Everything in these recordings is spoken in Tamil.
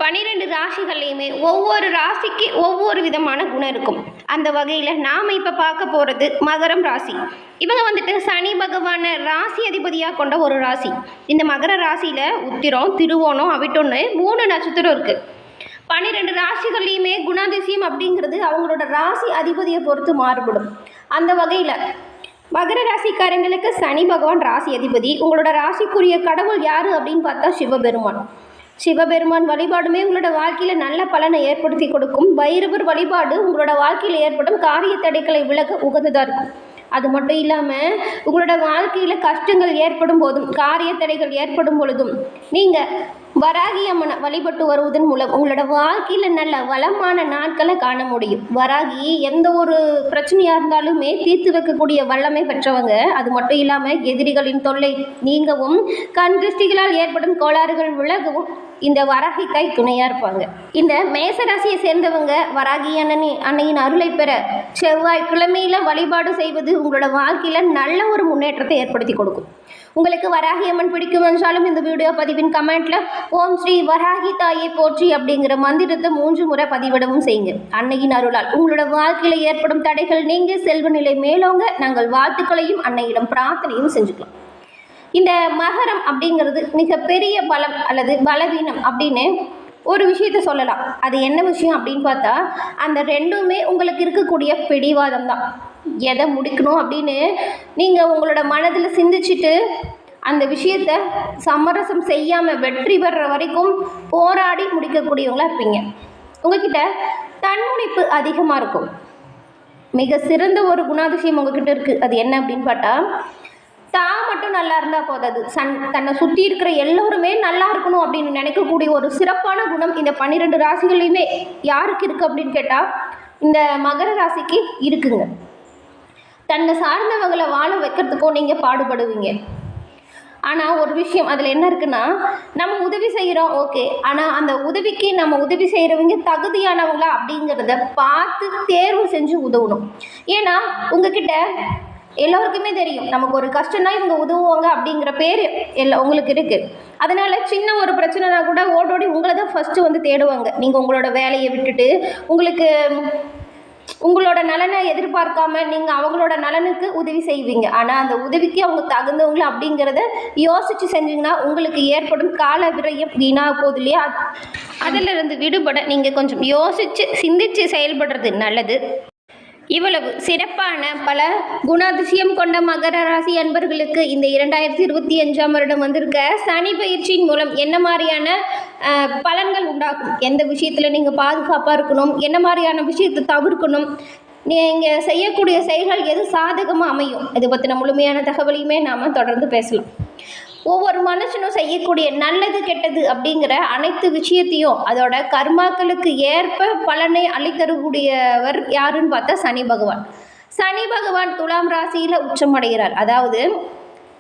12 ராசிகள்லையுமே ஒவ்வொரு ராசிக்கு ஒவ்வொரு விதமான குணம் இருக்கும். அந்த வகையில் நாம் இப்போ பார்க்க போகிறது மகரம் ராசி. இவங்க வந்துட்டு சனி பகவானை ராசி அதிபதியாக கொண்ட ஒரு ராசி. இந்த மகர ராசியில் உத்திரம், திருவோணம், அவிட்டொன்னு 3 நட்சத்திரம் இருக்குது. 12 ராசிகள்லையுமே குணாதிசயம் அப்படிங்கிறது அவங்களோட ராசி அதிபதியை பொறுத்து மாறுபடும். அந்த வகையில் மகர ராசிக்காரங்களுக்கு சனி பகவான் ராசி அதிபதி. உங்களோட ராசிக்குரிய கடவுள் யார் அப்படின்னு பார்த்தா சிவபெருமான். சிவபெருமான் வழிபாடுமே உங்களோட வாழ்க்கையில் நல்ல பலனை ஏற்படுத்தி கொடுக்கும். பைரவர் வழிபாடு உங்களோட வாழ்க்கையில் ஏற்படும் காரிய தடைகளை விலக உகந்ததாக இருக்கும். அது மட்டும் இல்லாமல் உங்களோட வாழ்க்கையில் கஷ்டங்கள் ஏற்படும் போதும், காரிய தடைகள் ஏற்படும் பொழுதும் நீங்கள் வராகி அம்மனை வழிபட்டு வருவதன் மூலம் உங்களோட வாழ்க்கையில் நல்ல வளமான நாட்களை காண முடியும். வராகி எந்த ஒரு பிரச்சனையாக இருந்தாலுமே தீர்த்து வைக்கக்கூடிய வல்லமை பெற்றவங்க. அது மட்டும் இல்லாமல் எதிரிகளின் தொல்லை நீங்கவும், கண் திருஷ்டிகளால் ஏற்படும் கோளாறுகள் விலகவும் இந்த வராகி தாய் துணையாக இருப்பாங்க. இந்த மேசராசியை சேர்ந்தவங்க வராகி அன்னையின் அருளை பெற செவ்வாய்க்கிழமையில் வழிபாடு செய்வது உங்களோட வாழ்க்கையில் நல்ல ஒரு முன்னேற்றத்தை ஏற்படுத்தி கொடுக்கும். உங்களுக்கு வராகி அம்மன் பிடிக்கும் என்றாலும் இந்த வீடியோ பதிவின் கமெண்ட்டில் ஓம் ஸ்ரீ வராகி தாயை போற்றி அப்படிங்கிற மந்திரத்தை 3 முறை பதிவிடவும் செய்யுங்க. அன்னையின் அருளால் உங்களோட வாழ்க்கையில் ஏற்படும் தடைகள் நீங்க செல்வ நிலை மேலோங்க நாங்கள் வாழ்த்துக்களையும் அன்னையிடம் பிரார்த்தனையும் செஞ்சுக்கலாம். இந்த மகரம் அப்படிங்கிறது மிகப்பெரிய பலம் அல்லது பலவீனம் அப்படின்னு ஒரு விஷயத்த சொல்லலாம். அது என்ன விஷயம் அப்படின்னு பார்த்தா, அந்த ரெண்டுமே உங்களுக்கு இருக்கக்கூடிய பிடிவாதம் தான். எதை முடிக்கணும் அப்படின்னு நீங்கள் உங்களோட மனதில் சிந்திச்சுட்டு அந்த விஷயத்தை சமரசம் செய்யாமல் வெற்றி பெற வரைக்கும் போராடி முடிக்கக்கூடியவங்களாக இருப்பீங்க. உங்ககிட்ட தன்முனைப்பு அதிகமாக இருக்கும். மிக சிறந்த ஒரு குணாதிசயம் உங்ககிட்ட இருக்குது. அது என்ன அப்படின்னு பார்த்தா, தான் மட்டும் நல்லா இருந்தால் போதாது, தன்னை சுற்றி இருக்கிற எல்லோருமே நல்லா இருக்கணும் அப்படின்னு நினைக்கக்கூடிய ஒரு சிறப்பான குணம் இந்த 12 ராசிகள்லையுமே யாருக்கு இருக்குது அப்படின்னு கேட்டால் இந்த மகர ராசிக்கு இருக்குங்க. தன்னை சார்ந்தவங்களை வாழ வைக்கிறதுக்கும் நீங்கள் பாடுபடுவீங்க. ஆனால் ஒரு விஷயம் அதில் என்ன இருக்குன்னா, நம்ம உதவி செய்கிறோம் ஓகே, ஆனால் அந்த உதவிக்கு நம்ம உதவி செய்கிறவங்க தகுதியானவங்களா அப்படிங்கிறத பார்த்து தேர்வு செஞ்சு உதவணும். ஏன்னா உங்ககிட்ட எல்லோருக்குமே தெரியும் நமக்கு ஒரு கஷ்டம்னா இவங்க உதவுவாங்க அப்படிங்கிற பேர் உங்களுக்கு இருக்குது. அதனால் சின்ன ஒரு பிரச்சனைனா கூட ஓடோடி உங்களை தான் ஃபஸ்ட்டு வந்து தேடுவாங்க. நீங்கள் உங்களோட வேலையை விட்டுட்டு உங்களோட நலனை எதிர்பார்க்காம நீங்கள் அவங்களோட நலனுக்கு உதவி செய்வீங்க. ஆனால் அந்த உதவிக்கு அவங்க தகுந்தவங்கள அப்படிங்கிறத யோசித்து செஞ்சிங்கன்னா உங்களுக்கு ஏற்படும் கால விரயம் வீணாக போகுது இல்லையா? அதிலிருந்து விடுபட நீங்கள் கொஞ்சம் யோசித்து சிந்தித்து செயல்படுறது நல்லது. இவ்வளவு சிறப்பான பல குணாதிசயம் கொண்ட மகர ராசி அன்பர்களுக்கு இந்த 2025ஆம் வருடம் வந்திருக்க சனி பயிற்சியின் மூலம் என்ன மாதிரியான பலன்கள் உண்டாகும், எந்த விஷயத்தில் நீங்கள் பாதுகாப்பாக இருக்கணும், என்ன மாதிரியான விஷயத்தை தவிர்க்கணும், நீங்கள் செய்யக்கூடிய செயல்கள் எது சாதகமாக அமையும், இதை பற்றின முழுமையான தகவலையுமே நாம் தொடர்ந்து பேசலாம். ஒவ்வொரு மனுஷனும் செய்யக்கூடிய நல்லது கெட்டது அப்படிங்கிற அனைத்து விஷயத்தையும் அதோட கர்மாக்களுக்கு ஏற்ப பலனை அளித்தரக்கூடியவர் யாருன்னு பார்த்தா சனி பகவான். சனி பகவான் துலாம் ராசியில் உச்சமடைகிறார். அதாவது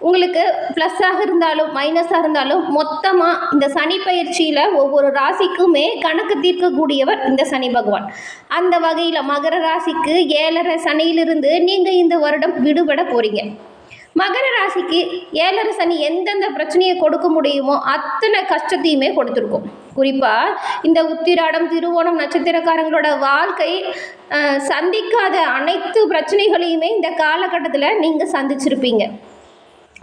உங்களுக்கு ப்ளஸ்ஸாக இருந்தாலும் மைனஸாக இருந்தாலும் மொத்தமாக இந்த சனி பயிற்சியில் ஒவ்வொரு ராசிக்குமே கணக்கு தீர்க்கக்கூடியவர் இந்த சனி பகவான். அந்த வகையில் மகர ராசிக்கு 7.5 சனியிலிருந்து நீங்கள் இந்த வருடம் விடுபட போகிறீங்க. மகர ராசிக்கு 7.5 சனி எந்தெந்த பிரச்சனையை கொடுக்க முடியுமோ அத்தனை கஷ்டத்தையுமே கொடுத்துருக்கும். குறிப்பாக இந்த உத்திராடம், திருவோணம் நட்சத்திரக்காரங்களோட வாழ்க்கை சந்திக்காத அனைத்து பிரச்சனைகளையுமே இந்த காலகட்டத்தில் நீங்கள் சந்திச்சிருப்பீங்க.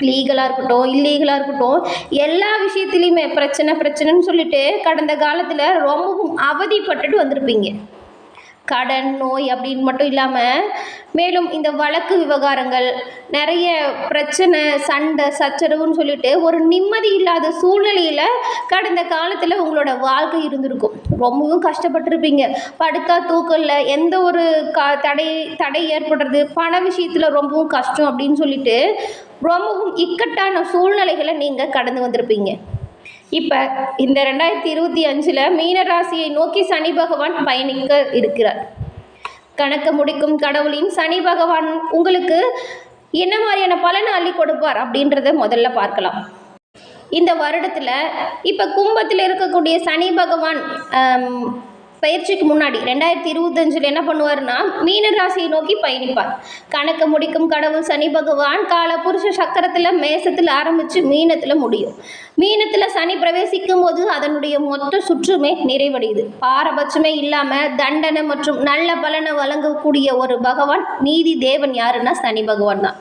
லீகலாக இருக்கட்டும், இல்லீகலாக இருக்கட்டும், எல்லா விஷயத்துலையுமே பிரச்சனைன்னு சொல்லிட்டு கடந்த காலத்தில் ரொம்பவும் அவதிப்பட்டுட்டு வந்திருப்பீங்க. கடன், நோய் அப்படின்னு மட்டும் இல்லாமல் மேலும் இந்த வழக்கு விவகாரங்கள், நிறைய பிரச்சனை, சண்டை சச்சரவுன்னு சொல்லிட்டு ஒரு நிம்மதி இல்லாத சூழ்நிலையில் கடந்த காலத்தில் உங்களோட வாழ்க்கை இருந்திருக்கும். ரொம்பவும் கஷ்டப்பட்டுருப்பீங்க. படுத்தா தூக்கல்ல, எந்த ஒரு தடை ஏற்படுறது, பண விஷயத்தில் ரொம்பவும் கஷ்டம் அப்படின்னு சொல்லிட்டு ரொம்பவும் இக்கட்டான சூழ்நிலைகளை நீங்கள் கடந்து வந்திருப்பீங்க. இப்போ இந்த 2025 மீனராசியை நோக்கி சனி பகவான் பயணிக்க இருக்கிறார். கணக்க முடிக்கும் கடவுளின் சனி பகவான் உங்களுக்கு என்ன மாதிரியான பலனை அள்ளி கொடுப்பார் அப்படின்றத முதல்ல பார்க்கலாம். இந்த வருடத்தில் இப்போ கும்பத்தில் இருக்கக்கூடிய சனி பகவான் பயிற்சிக்கு முன்னாடி 2025 என்ன பண்ணுவார்னா மீன ராசியை நோக்கி பயணிப்பார். கணக்கு முடிக்கும் கடவுள் சனி பகவான் காலபுருஷ சக்கரத்தில் மேசத்தில் ஆரம்பித்து மீனத்தில் முடியும். மீனத்தில் சனி பிரவேசிக்கும் போது அதனுடைய மொத்த சுற்றுமே நிறைவடையுது. பாரபட்சமே இல்லாமல் தண்டனை மற்றும் நல்ல பலனை வழங்கக்கூடிய ஒரு பகவான் நீதி தேவன் யாருன்னா சனி பகவான் தான்.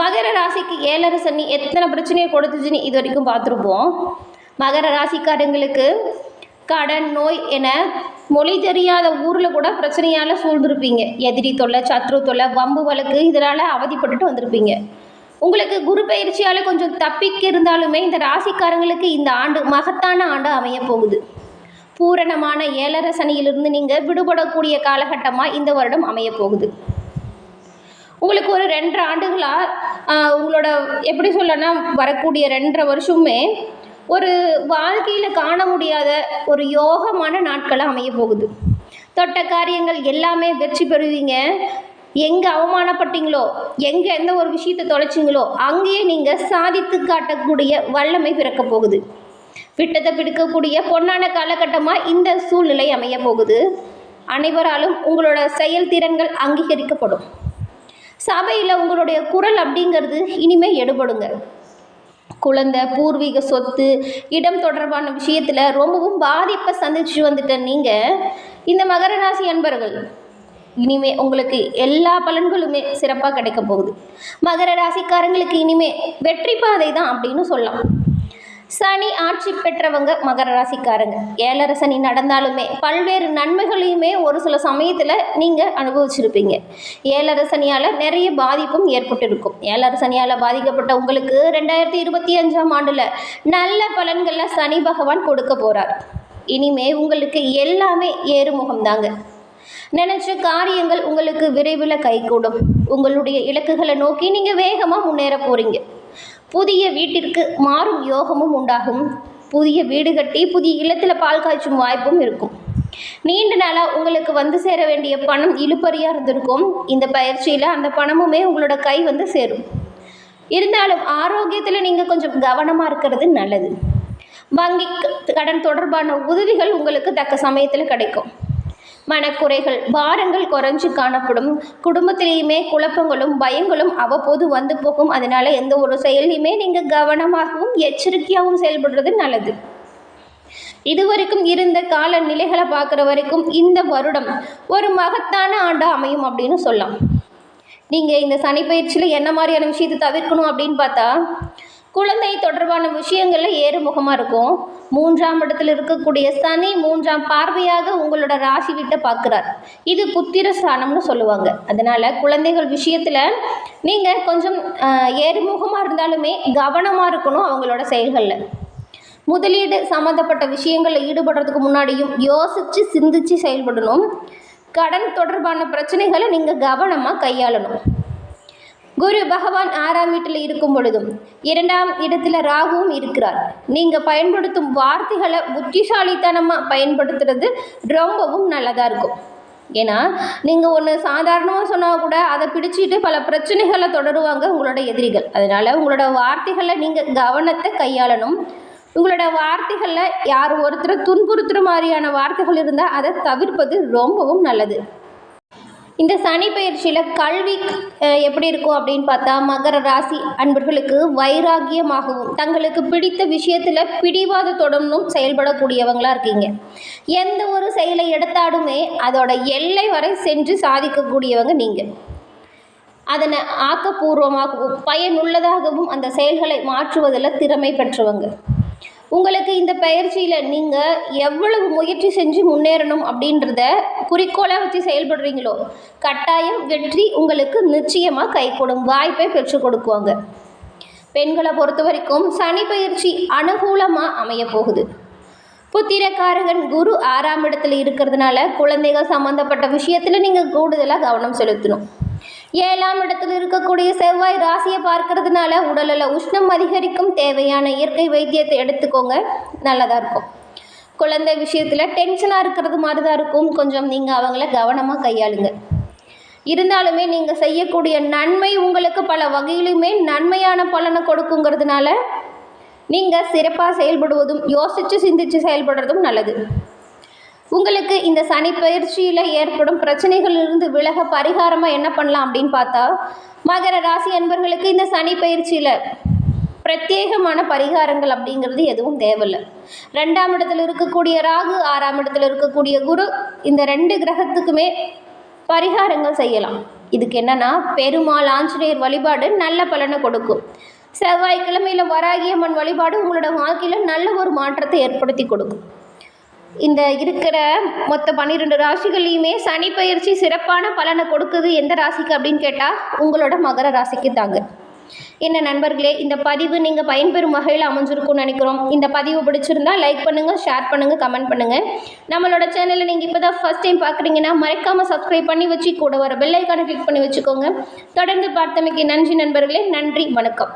மகர ராசிக்கு 7 சனி எத்தனை பிரச்சனையை கொடுத்துச்சுன்னு இது வரைக்கும் பார்த்துருப்போம். மகர ராசிக்காரங்களுக்கு கடன் நோய் என மொழி தெரியாத ஊரில் கூட பிரச்சனையால் சூழ்ந்திருப்பீங்க. எதிரி தொல்லை, சத்ரு தொல்லை, வம்பு வழக்கு இதனால் அவதிப்பட்டுட்டு வந்திருப்பீங்க. உங்களுக்கு குரு பயிற்சியால் கொஞ்சம் தப்பிக்க இருந்தாலுமே இந்த ராசிக்காரங்களுக்கு இந்த ஆண்டு மகத்தான ஆண்டு அமைய போகுது. பூரணமான 7 சனியிலிருந்து நீங்கள் விடுபடக்கூடிய காலகட்டமாக இந்த வருடம் அமைய போகுது. உங்களுக்கு ஒரு 2.5 ஆண்டுகளாக உங்களோட எப்படி சொல்லனா வரக்கூடிய 2.5 வருஷமே ஒரு வாழ்க்கையில் காண முடியாத ஒரு யோகமான நாட்களை அமைய போகுது. தொட்ட காரியங்கள் எல்லாமே வெற்றி பெறுவீங்க. எங்கே அவமானப்பட்டீங்களோ, எங்கே எந்த ஒரு விஷயத்தை தொலைச்சிங்களோ அங்கேயே நீங்கள் சாதித்து காட்டக்கூடிய வல்லமை பிறக்க போகுது. விட்டத்தை பிடிக்கக்கூடிய பொன்னான காலகட்டமாக இந்த சூழ்நிலை அமைய போகுது. அனைவராலும் உங்களோட செயல்திறன்கள் அங்கீகரிக்கப்படும். சபையில் உங்களுடைய குரல் அப்படிங்கிறது இனிமேல் எடுபடுங்க. குழந்தை, பூர்வீக சொத்து, இடம் தொடர்பான விஷயத்தில் ரொம்பவும் பாதிப்பை சந்திச்சு வந்துட்ட நீங்கள் இந்த மகர ராசி அன்பர்கள் இனிமே உங்களுக்கு எல்லா பலன்களுமே சிறப்பாக கிடைக்க போகுது. மகர ராசிக்காரங்களுக்கு இனிமே வெற்றி பாதை தான் அப்படின்னு சொல்லலாம். சனி ஆட்சி பெற்றவங்க மகர ராசிக்காரங்க. 7 சனி நடந்தாலுமே பல்வேறு நன்மைகளையுமே ஒரு சில சமயத்தில் நீங்கள் அனுபவிச்சிருப்பீங்க. 7 சனியால் நிறைய பாதிப்பும் ஏற்பட்டிருக்கும். 7 சனியால் பாதிக்கப்பட்ட உங்களுக்கு 2025ஆம் ஆண்டில் நல்ல பலன்களில் சனி பகவான் கொடுக்க போகிறார். இனிமே உங்களுக்கு எல்லாமே ஏறுமுகம்தாங்க. நினச்ச காரியங்கள் உங்களுக்கு விரைவில் கைகூடும். உங்களுடைய இலக்குகளை நோக்கி நீங்கள் வேகமாக முன்னேற போகிறீங்க. புதிய வீட்டிற்கு மாறும் யோகமும் உண்டாகும். புதிய வீடு கட்டி புதிய இல்லத்தில் பால் காய்ச்சும் வாய்ப்பும் இருக்கும். நீண்ட நாளாக உங்களுக்கு வந்து சேர வேண்டிய பணம் இழுபறியாக இருந்திருக்கும். இந்த பயிற்சியில் அந்த பணமுமே உங்களோட கை வந்து சேரும். இருந்தாலும் ஆரோக்கியத்தில் நீங்கள் கொஞ்சம் கவனமாக இருக்கிறது நல்லது. வங்கி கடன் தொடர்பான உதவிகள் உங்களுக்கு தக்க சமயத்தில் கிடைக்கும். மனக்குறைகள், பாரங்கள் குறைஞ்சு காணப்படும். குடும்பத்திலேயுமே குழப்பங்களும் பயங்களும் அவ்வப்போது வந்து போகும். அதனால் எந்த ஒரு செயலையுமே நீங்கள் கவனமாகவும் எச்சரிக்கையாகவும் செயல்படுறது நல்லது. இதுவரைக்கும் இருந்த கால நிலைகளை பார்க்குற வரைக்கும் இந்த வருடம் ஒரு மகத்தான ஆண்டாக அமையும் அப்படின்னு சொல்லலாம். நீங்கள் இந்த சனி பயிற்சியில் என்ன மாதிரியான விஷயத்தை தவிர்க்கணும் அப்படின்னு பார்த்தா, குழந்தை தொடர்பான விஷயங்களில் ஏறுமுகமாக இருக்கும். 3ஆம் இடத்துல இருக்கக்கூடிய சனி 3ஆம் பார்வையாக உங்களோட ராசி விட்ட பார்க்குறார். இது புத்திர ஸ்தானம்னு சொல்லுவாங்க. அதனால் குழந்தைகள் விஷயத்தில் நீங்கள் கொஞ்சம் ஏறுமுகமாக இருந்தாலுமே கவனமாக இருக்கணும் அவங்களோட செயல்களில். முதலீடு சம்மந்தப்பட்ட விஷயங்களில் ஈடுபடுறதுக்கு முன்னாடியும் யோசித்து சிந்தித்து செயல்படணும். கடன் தொடர்பான பிரச்சனைகளை நீங்கள் கவனமாக கையாளணும். குரு பகவான் 6ஆம் வீட்டில் இருக்கும் பொழுதும் 2ஆம் இடத்துல ராகுவும் இருக்கிறார். நீங்கள் பயன்படுத்தும் வார்த்தைகளை புத்திசாலித்தனமாக பயன்படுத்துறது ரொம்பவும் நல்லதாக இருக்கும். ஏன்னா நீங்கள் ஒன்று சாதாரணமாக சொன்னால் கூட அதை பிடிச்சிட்டு பல பிரச்சனைகளை தொடருவாங்க உங்களோட எதிரிகள். அதனால் உங்களோட வார்த்தைகளை நீங்கள் கவனத்தை கையாளணும். உங்களோட வார்த்தைகளில் யார் ஒருத்தர் துன்புறுத்துகிற மாதிரியான வார்த்தைகள் இருந்தால் அதை தவிர்ப்பது ரொம்பவும் நல்லது. இந்த சனி பயிற்சியில் கல்வி எப்படி இருக்கும் அப்படின்னு பார்த்தா, மகர ராசி அன்பர்களுக்கு வைராகியமாகவும் தங்களுக்கு பிடித்த விஷயத்தில் பிடிவாதத்துடனும் செயல்படக்கூடியவங்களாக இருக்கீங்க. எந்த ஒரு செயலை எடுத்தாலுமே அதோட எல்லை வரை சென்று சாதிக்கக்கூடியவங்க நீங்கள். அதனை ஆக்கப்பூர்வமாகவும் பயனுள்ளதாகவும் அந்த செயல்களை மாற்றுவதில் திறமை பெற்றவங்க. உங்களுக்கு இந்த பயிற்சியில் நீங்கள் எவ்வளவு முயற்சி செஞ்சு முன்னேறணும் அப்படின்றத குறிக்கோளாக வச்சு செயல்படுறீங்களோ கட்டாயம் வெற்றி உங்களுக்கு நிச்சயமாக கைகூடும் வாய்ப்பை பெற்றுக் கொடுக்குவாங்க. பெண்களை பொறுத்த வரைக்கும் சனி பயிற்சி அனுகூலமாக அமைய போகுது. புத்திரக்காரகன் குரு 6ஆம் இடத்துல இருக்கிறதுனால குழந்தைகள் சம்மந்தப்பட்ட விஷயத்தில் நீங்கள் கூடுதலாக கவனம் செலுத்தணும். 7ஆம் இடத்தில் இருக்கக்கூடிய செவ்வாய் ராசியை பார்க்கறதுனால உடலில் உஷ்ணம் அதிகரிக்கும். தேவையான இயற்கை வைத்தியத்தை எடுத்துக்கோங்க, நல்லதாக இருக்கும். குழந்தை விஷயத்தில் டென்ஷனாக இருக்கிறது மாதிரி தான் இருக்கும். கொஞ்சம் நீங்கள் அவங்கள கவனமாக கையாளுங்க. இருந்தாலுமே நீங்கள் செய்யக்கூடிய நன்மை உங்களுக்கு பல வகையிலுமே நன்மையான பலனை கொடுக்குங்கிறதுனால நீங்கள் சிறப்பாக செயல்படுவதும் யோசித்து சிந்தித்து செயல்படுறதும் நல்லது. உங்களுக்கு இந்த சனி பயிற்சியில் ஏற்படும் பிரச்சனைகளிலிருந்து விலக பரிகாரமாக என்ன பண்ணலாம் அப்படின்னு பார்த்தா, மகர ராசி அன்பர்களுக்கு இந்த சனி பயிற்சியில் பிரத்யேகமான பரிகாரங்கள் அப்படிங்கிறது எதுவும் தேவையில்லை. 2ஆம் இடத்துல இருக்கக்கூடிய ராகு, 6ஆம் இடத்துல இருக்கக்கூடிய குரு, இந்த 2 கிரகத்துக்குமே பரிகாரங்கள் செய்யலாம். இதுக்கு என்னன்னா, பெருமாள் ஆஞ்சநேயர் வழிபாடு நல்ல பலனை கொடுக்கும். செவ்வாய்க்கிழமையில் வராகியம்மன் வழிபாடு உங்களோட வாழ்க்கையில் நல்ல ஒரு மாற்றத்தை ஏற்படுத்தி கொடுக்கும். இந்த இருக்கிற மொத்த 12 ராசிகளையுமே சனி பயிற்சி சிறப்பான பலனை கொடுக்குது எந்த ராசிக்கு அப்படின்னு கேட்டால் உங்களோட மகர ராசிக்கு தாங்க. என்ன நண்பர்களே, இந்த பதிவு நீங்கள் பயன்பெறும் வகையில் அமைஞ்சிருக்கும்னு நினைக்கிறோம். இந்த பதிவு பிடிச்சிருந்தா லைக் பண்ணுங்கள், ஷேர் பண்ணுங்கள், கமெண்ட் பண்ணுங்கள். நம்மளோட சேனலில் நீங்கள் இப்போ தான் ஃபஸ்ட் டைம் பார்க்குறீங்கன்னா மறக்காமல் சப்ஸ்கிரைப் பண்ணி வச்சு கூட வர பெல் ஐக்கானை கிளிக் பண்ணி வச்சுக்கோங்க. தொடர்ந்து பார்த்தமைக்கு நன்றி நண்பர்களே. நன்றி, வணக்கம்.